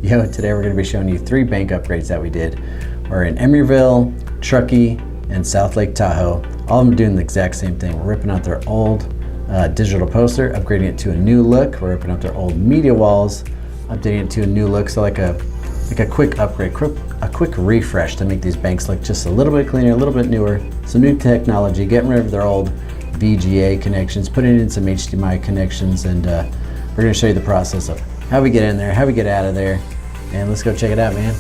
Yo, today we're going to be showing you 3 bank upgrades that we did. We're in Emeryville, Truckee, and South Lake Tahoe. All of them doing the exact same thing. We're ripping out their old digital poster, upgrading it to a new look. We're ripping out their old media walls, updating it to a new look. So like a quick upgrade, a quick refresh to make these banks look just a little bit cleaner, a little bit newer. Some new technology, getting rid of their old VGA connections, putting in some HDMI connections, and we're going to show you the process of how we get in there, how we get out of there, and let's go check it out, man.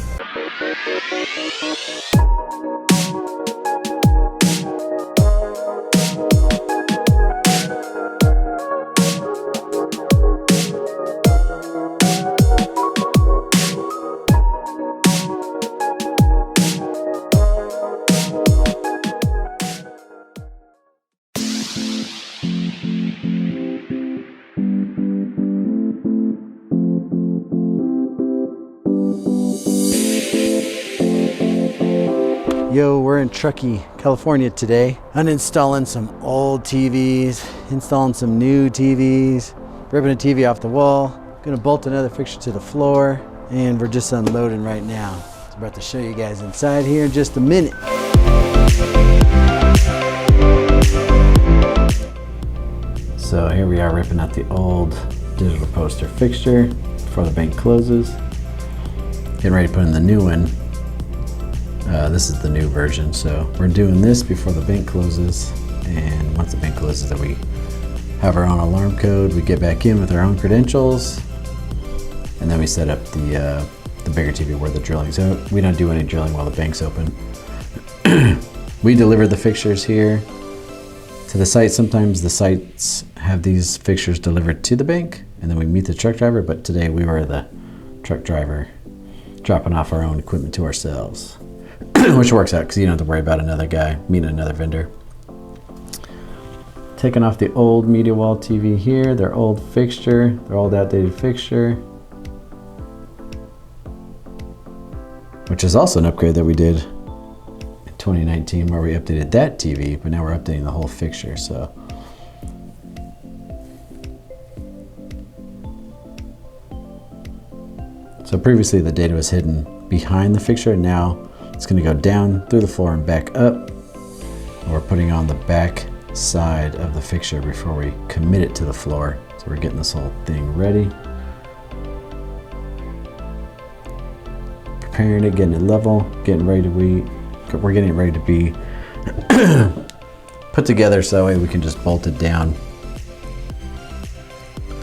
Yo, we're in Truckee, California today, uninstalling some old TVs, installing some new TVs, ripping a TV off the wall, gonna bolt another fixture to the floor, and we're just unloading right now. So I'm about to show you guys inside here in just a minute. So here we are ripping out the old digital poster fixture before the bank closes. Getting ready to put in the new one. This is the new version, so we're doing this before the bank closes, and once the bank closes then we have our own alarm code, we get back in with our own credentials, and then we set up the bigger TV where the drilling. So we don't do any drilling while the bank's open. We deliver the fixtures here to the site. Sometimes the sites have these fixtures delivered to the bank, and then we meet the truck driver, but today we were the truck driver dropping off our own equipment to ourselves. Which works out because you don't have to worry about another guy meeting another vendor. Taking off the old media wall TV here, their old fixture, their old outdated fixture. Which is also an upgrade that we did in 2019 where we updated that TV, but now we're updating the whole fixture, so. So previously the data was hidden behind the fixture, and now it's going to go down through the floor and back up. And we're putting on the back side of the fixture before we commit it to the floor. So we're getting this whole thing ready. Preparing it, getting it level, getting ready to we're getting it ready to be put together so that way we can just bolt it down.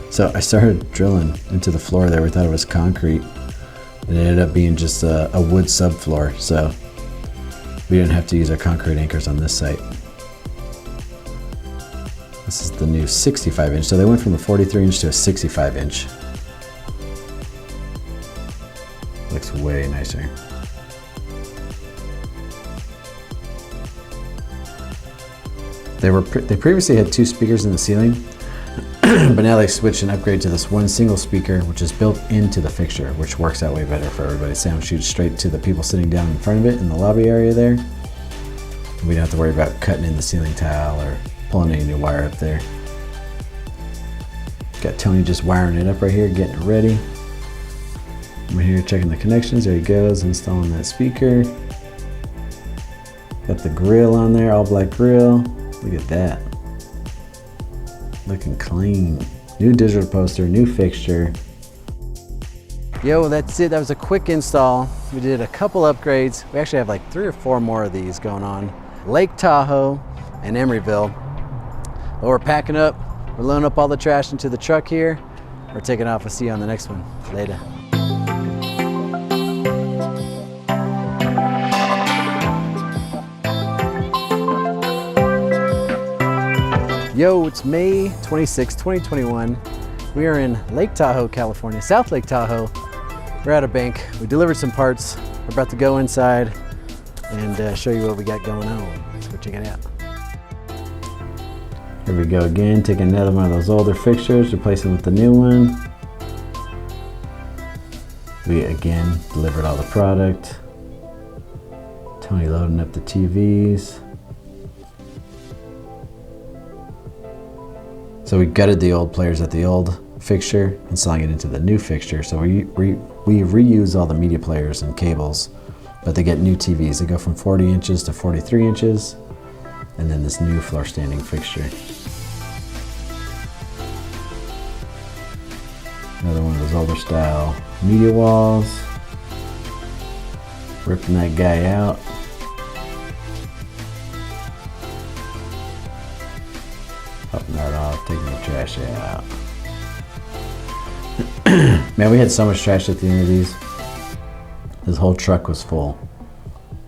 So I started drilling into the floor there. We thought it was concrete. It ended up being just a wood subfloor, so we didn't have to use our concrete anchors on this site. This is the new 65 inch, so they went from a 43 inch to a 65 inch. Looks way nicer. They previously had 2 speakers in the ceiling, but now they switched and upgrade to this one single speaker, which is built into the fixture, which works out way better for everybody. Sound shoots straight to the people sitting down in front of it in the lobby area there. We don't have to worry about cutting in the ceiling tile or pulling any new wire up there. Got Tony just wiring it up right here, getting it ready. I'm here checking the connections. There he goes, installing that speaker. Got the grill on there, all black grill. Look at that. Looking clean. New digital poster, new fixture. Yo, that's it. That was a quick install. We did a couple upgrades. We actually have like 3 or 4 more of these going on. Lake Tahoe and Emeryville. But we're packing up. We're loading up all the trash into the truck here. We're taking off. We'll see you on the next one. Later. Yo, it's May 26, 2021. We are in Lake Tahoe, California, South Lake Tahoe. We're at a bank. We delivered some parts. We're about to go inside and show you what we got going on. Let's go check it out. Here we go again, taking another one of those older fixtures, replacing with the new one. We again delivered all the product. Tony loading up the TVs. So we gutted the old players at the old fixture, installing it into the new fixture. So we're We reuse all the media players and cables, but they get new TVs. They go from 40 inches to 43 inches, and then this new floor standing fixture. Another one of those older style media walls. Ripping that guy out. Popping that off, taking the trash out. Man, we had so much trash at the end of these. This whole truck was full.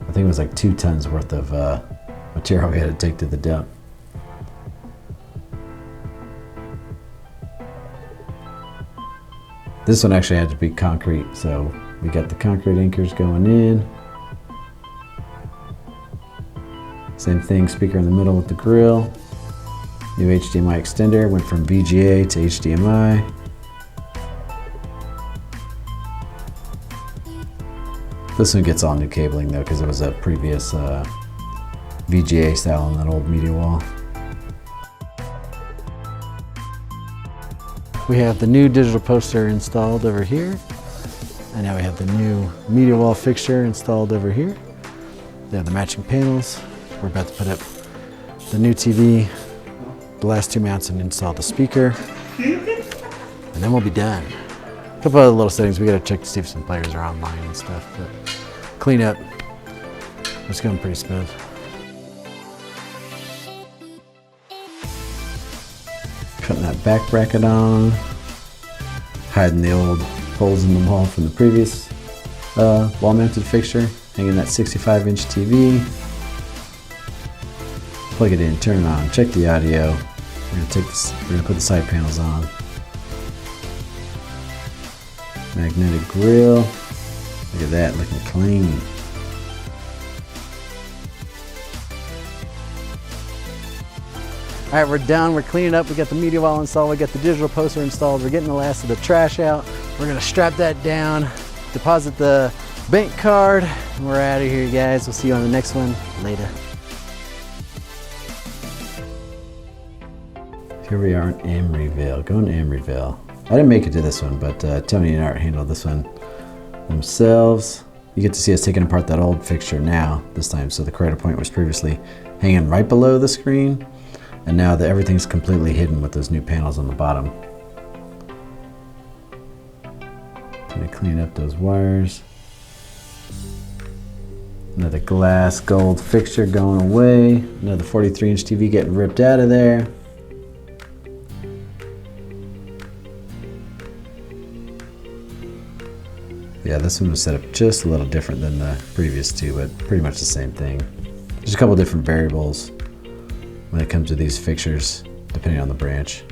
I think it was like 2 tons worth of material we had to take to the dump. This one actually had to be concrete, so we got the concrete anchors going in. Same thing, speaker in the middle with the grill. New HDMI extender, went from VGA to HDMI. This one gets all new cabling though, because it was a previous VGA style on that old media wall. We have the new digital poster installed over here. And now we have the new media wall fixture installed over here. They have the matching panels. We're about to put up the new TV, the last 2 mounts, and install the speaker. And then we'll be done. A couple other little settings. We gotta check to see if some players are online and stuff, but clean up. It's going pretty smooth. Putting that back bracket on. Hiding the old holes in the wall from the previous wall mounted fixture. Hanging that 65-inch TV. Plug it in, turn it on, check the audio. We're gonna put the side panels on. Magnetic grill. Look at that, looking clean. All right, we're done. We're cleaning up. We got the media wall installed. We got the digital poster installed. We're getting the last of the trash out. We're gonna strap that down, deposit the bank card, and we're out of here, guys. We'll see you on the next one. Later. Here we are in Emeryville, going to Emeryville. I didn't make it to this one, but Tony and Art handled this one themselves. You get to see us taking apart that old fixture now, this time. So the cradle point was previously hanging right below the screen, and now that everything's completely hidden with those new panels on the bottom. Gonna clean up those wires. Another glass gold fixture going away. Another 43-inch TV getting ripped out of there. Yeah, this one was set up just a little different than the previous two, but pretty much the same thing. There's a couple different variables when it comes to these fixtures, depending on the branch.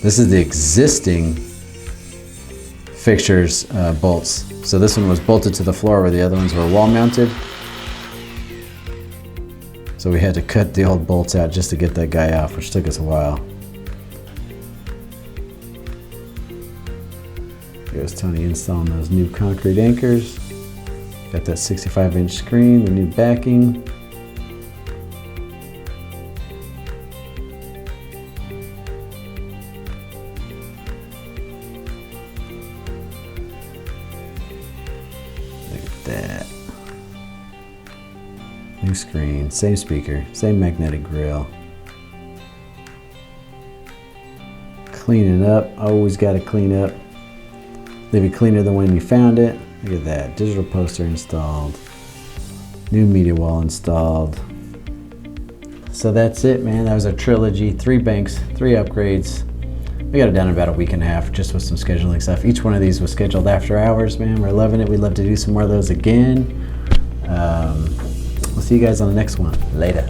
This is the existing fixtures bolts. So this one was bolted to the floor where the other ones were wall mounted. So we had to cut the old bolts out just to get that guy off, which took us a while. Here's Tony installing those new concrete anchors. Got that 65-inch screen, the new backing. Look at that. New screen, same speaker, same magnetic grill. Clean it up, always got to clean up. Maybe cleaner than when you found it. Look at that, digital poster installed. New media wall installed. So that's it, man. That was our trilogy, 3 banks, 3 upgrades. We got it done in about a week and a half, just with some scheduling stuff. Each one of these was scheduled after hours, man. We're loving it. We'd love to do some more of those again. We'll see you guys on the next one. Later.